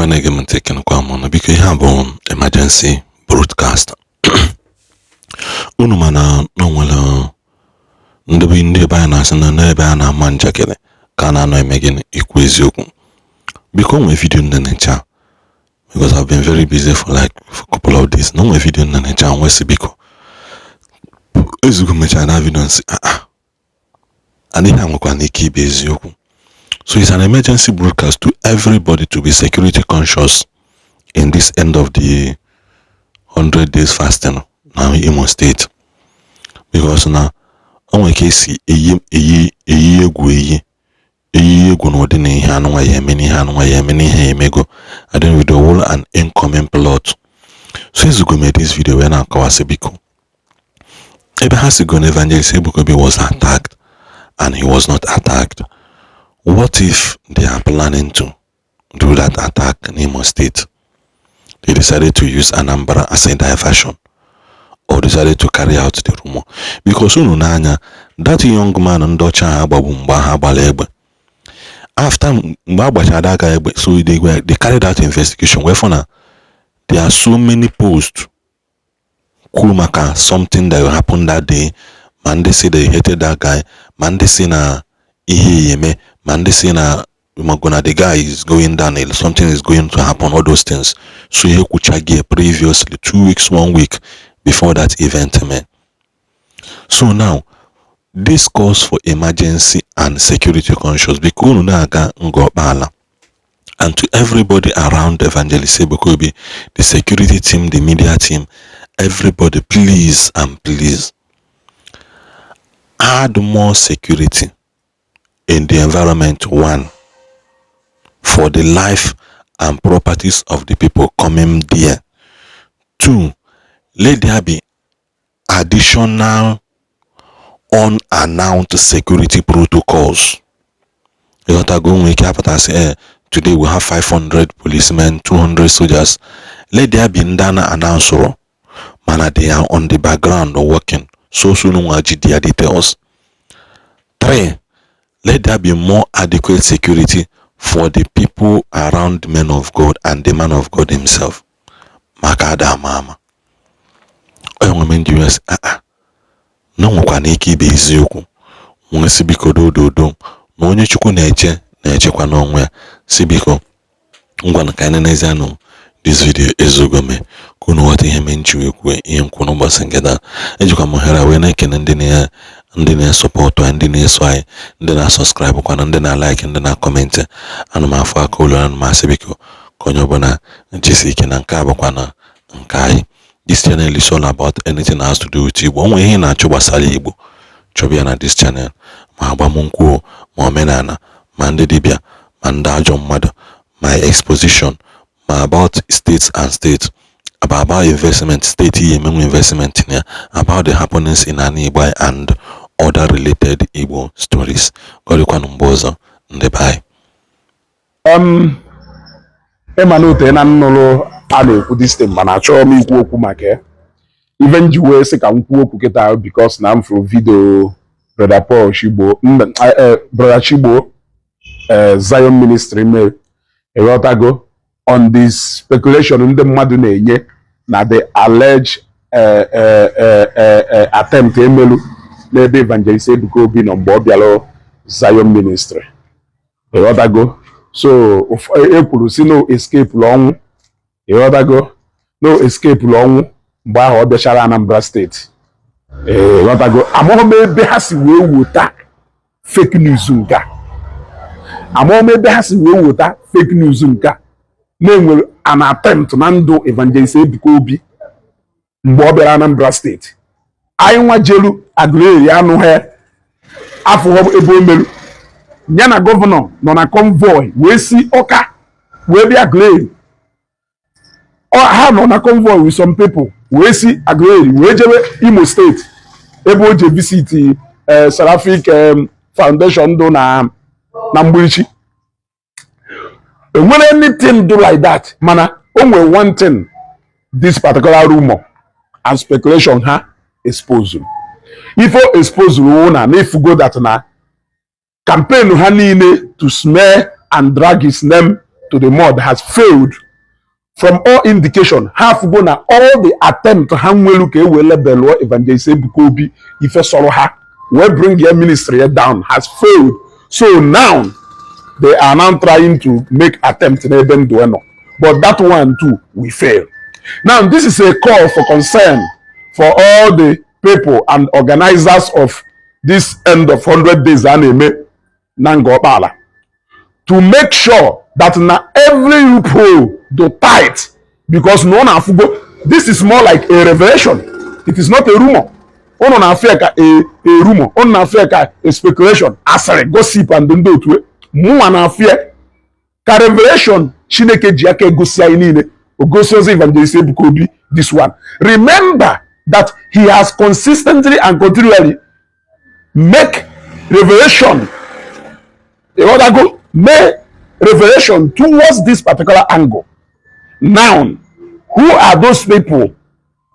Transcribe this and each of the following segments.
I'm taking a because you have emergency broadcast. Unumana no wala ndi ba na sana na ebe a na manja kele ka na no emegin ikweziokwu. Because my video na nature because I've been very busy for a couple of days. No my video na nature and wesi biko. Ezugo mecha na video nsi and then I'm going to keep eziokwu. So it's an emergency broadcast to everybody to be security conscious in this end of the 100 days fasting now in Imo State. Because now, on a case, no dine hanwa yemeni I don't with the whole an incoming plot. So as you go make this video when I kawasebiko. Evangelist Ebuka Obi was attacked and he was not attacked. What if they are planning to do that attack in Imo State? They decided to use Anambra as a diversion or decided to carry out the rumor. Because that young man in Docha after so they carried out investigation. Wherefore now there are so many posts. Kumaka, something that happened that day. Man, they say they hated that guy. Man, they say na man, they say na the guy is going down, something is going to happen, all those things. So you could check previously 2 weeks, 1 week before that event, man. So now this calls for emergency and security conscious because and to everybody around Evangelist Ebuka Obi, the security team, the media team, everybody, please and please add more security in the environment. One, for the life and properties of the people coming there. Two, let there be additional unannounced security protocols. Today we have 500 policemen, 200 soldiers. Let there be ndana announcer. Man, they are on the background working. So soon their details. 3, let there be more adequate security for the people around the man of God and the man of God himself. Makada mama. US no mkwaniki be eziokwu. Mwesi biko do. No onye chukwu na-echekwa n'onwe sibiko. Ngwa na kaina nezano. This video is Zugome. Kuno wati heme nchiwe kwe ihe mkuno basengeda. Ejuka mohera we na ikene ndine support wa ndine swai ndine subscribe kwa ndine like ndine comment anu mafu akolo anu masibiko konyo bona njisi ikena nkaba kwa na nkai. This channel is all about anything that has to do with Igbo. Onwe ihe na choba sali Igbo chobia na this channel mahaba munkuo momenana mandedibia mandajo mmado my exposition about states and states, about investment, state investment, about the happenings in an Igbo and other related Igbo stories. Mbozo Ndebai. Emanote na nnolo a na-ekwu this thing mana achọrọ m ikwu okwu maka even ji wee sị ka m kwuo okwu kịta because na m fụrụ video brother Chigbo Zion Ministry mere eghọtago on this speculation ndị mmadụ na-enye na the alleged attempt emelu n'ebe Evangelist Ebuka Obi nọ mgbe ọ bịara Zion Ministry. Eghọtago so ekwuru si no escape l'ọnwụ. Eghọtago no escape l'ọnwụ mgbe ahụ ọ bịachara Anambra State. Eghọtago amaghị m ebe ha si wee wota fake news nke a. Amaghị m ebe ha si wee wota fake news nke a. Na-enwere an attempt na ndụ Evangelist Ebuka Obi mgbe ọ bịara Anambra State. Anyị nwa jelu agree ya anụghị afọ ebe o meru ya na gọvanọ nọ na convoy wee si Ọka wee bịa agree. Ha nọ na convoy with some people wee si agree wee jebe Imo State ebe o je visit Seraphic Foundation ndụ na Mgbirichi. When anything do like that, mana only one thing this particular rumor and speculation expose. If you expose na if you go that na campaign to smear and drag his name to the mud has failed. From all indication, half gonna all the attempt to handle below Evangelist Ebuka Obi if a solo ha will bring your ministry down has failed. So now they are now trying to make attempts in Eben Dueno. But that one too, we fail. Now this is a call for concern for all the people and organizers of this end of 100 days anime Nangopala to make sure that now every loophole do tight, because no one this is more like a revelation. It is not a rumor. On a rumor, on a speculation, as a gossip and don't do to it. More fear. Ka revelation Chineke jiake gosia inine ogosiozi Evangelist Ebuka Obi this one. Remember that he has consistently and continually make revelation. Make revelation towards this particular angle. Now, who are those people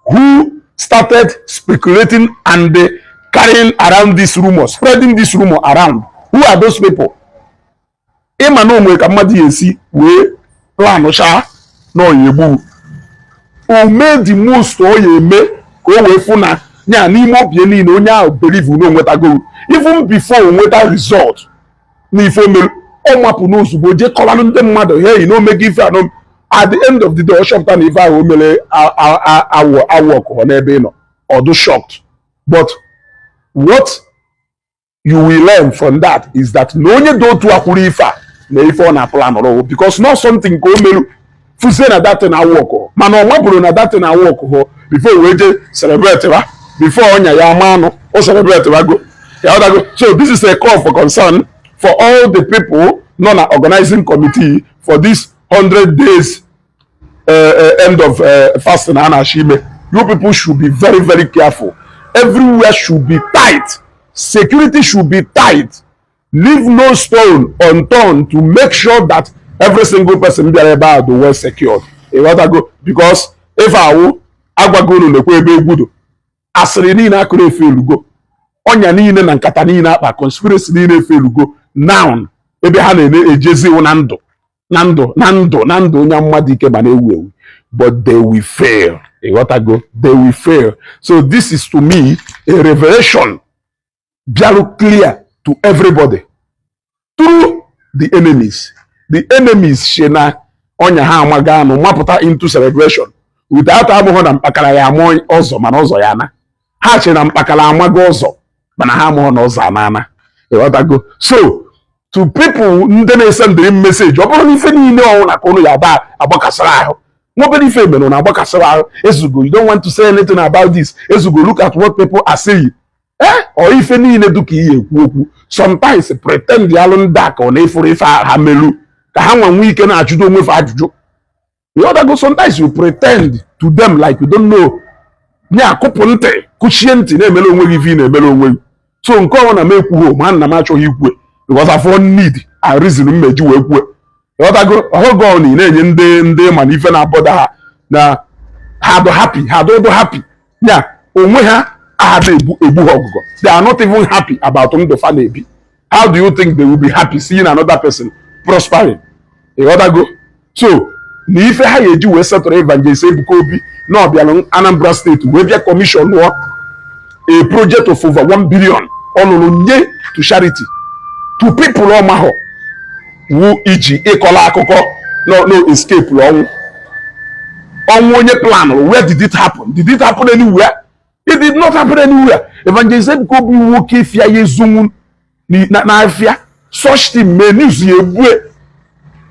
who started speculating and carrying around this rumor, spreading this rumor around? Who are those people? Emmanuel Mwekamadi Yesi we plan sha no yebu. O made the most o ye me ko we funa nya ni mo bie ni no nya believe no nweta go. Even before nweta result ni ifo me o mapu no subo je kola no ndem mmadụ here you know make if no at the end of the day shop tan if I o mele I work on ebe no or do shocked. But what you will learn from that is that no onye do to akuri ifa na ife na plan or because not something go melu fuse na that na work man o maburu na that na work ho before we je celebrate ba before onya ya manu o celebrate ba go ya go. So this is a call for concern for all the people non organizing committee for this 100 days end of fasting and ashime. You people should be very, very careful. Everywhere should be tight. Security should be tight. Leave no stone unturned to make sure that every single person be about the well secured. Because if I will, agwago no lekwe ebe egwudo. Asiri ni na akure efelugo. Onya ni na nkata ni na akpa conspiracy ni na efelugo. Now, ebe ha na ejezi na ndụ onye mmadụ ike ma na-ewu ewu. But they will fail. They will fail. So this is to me a revelation very clear to everybody through the enemies. The enemies shena onya ha amaga no maputa into celebration without amuho na mpakala ya amon ozo mana ozo ya na ha che na mpakala amaga ozo mana ha amuho na ozo anana. So to people ndị na-send message ọ bụrụ na ife niile ọnwụ na kono ya ba agbakasara ahụ nobody ife meno na agbakasara ahụ ezugo you don't want to say anything about this ezugo look at what people are saying or ife niile duka ihe ekwu okwu sometimes pretend ya alụ dark ọ na-efuru ife ha melu ka ha nwanwe ike na-ajụjụ onwe fe ajụjụ sometimes you pretend to them like you don't know nya akụpụ ntị kuchie ntị na-emele onwe gị ife na-emele onwe gị. So nke ọnwụ na m ekwughị ma nna m achọghị ikwe because I for need and reason mmeji wee kwue. Ọhụgo ọnị na-enye ndị mana ife na-abọda ha na ha do happy ya onwe ha ahada egbu ha ọgụgọ. They are not even happy about ndụ fa na-ebi. How do you think they will be happy seeing another person prospering? So na ife ha ga-eji wee setụrụ Evangelist Ebuka Obi na ọbịalụ Anambra State wee bịa commission lụọ a project of over 1 billion ọlụlụ nye to charity to people ọmahọ wu iji ịkọla akụkọ no escape ọnwụ onye plan. Where did it happen? Did it happen anywhere? It did not happen anywhere. Evangelist Ebuka Obi nwoke ifia ya ezunwu na afia such thing may news ye ebue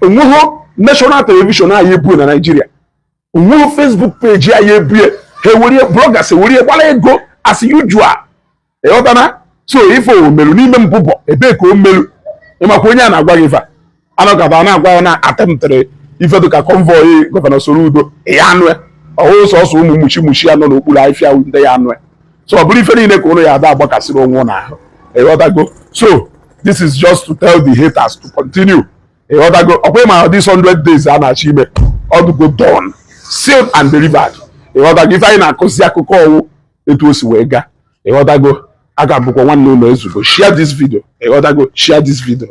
onweho national television a ye ebue na Nigeria onweho Facebook page a ye ebue he were bloggers were gbala ego as usual so if o melu n'ime mbụbọ ebe ka o melu ịmakwa onye a na-agwa gị fa anọkata na-agwa na atemptere ife dịka convoy gọvanọ Soludo ya anụ ọhụụ sọsọ ụmụ muchi anọ n'okpuru ahịfịa ndị ya anụ so ọ bụrụ ife niile ka ụnụ ya ada agbakasịrị onwe n'ahụ. So this is just to tell the haters to continue. Ọkwa ma this 100 days a na-achọ ime ọdụgo done sealed and delivered. Ife anyị na-akụzi akụkọ ọwụ etu o si wee gaa. Aga bụkwa nwanne ụlọ Ezugo. Share this video. Share this video.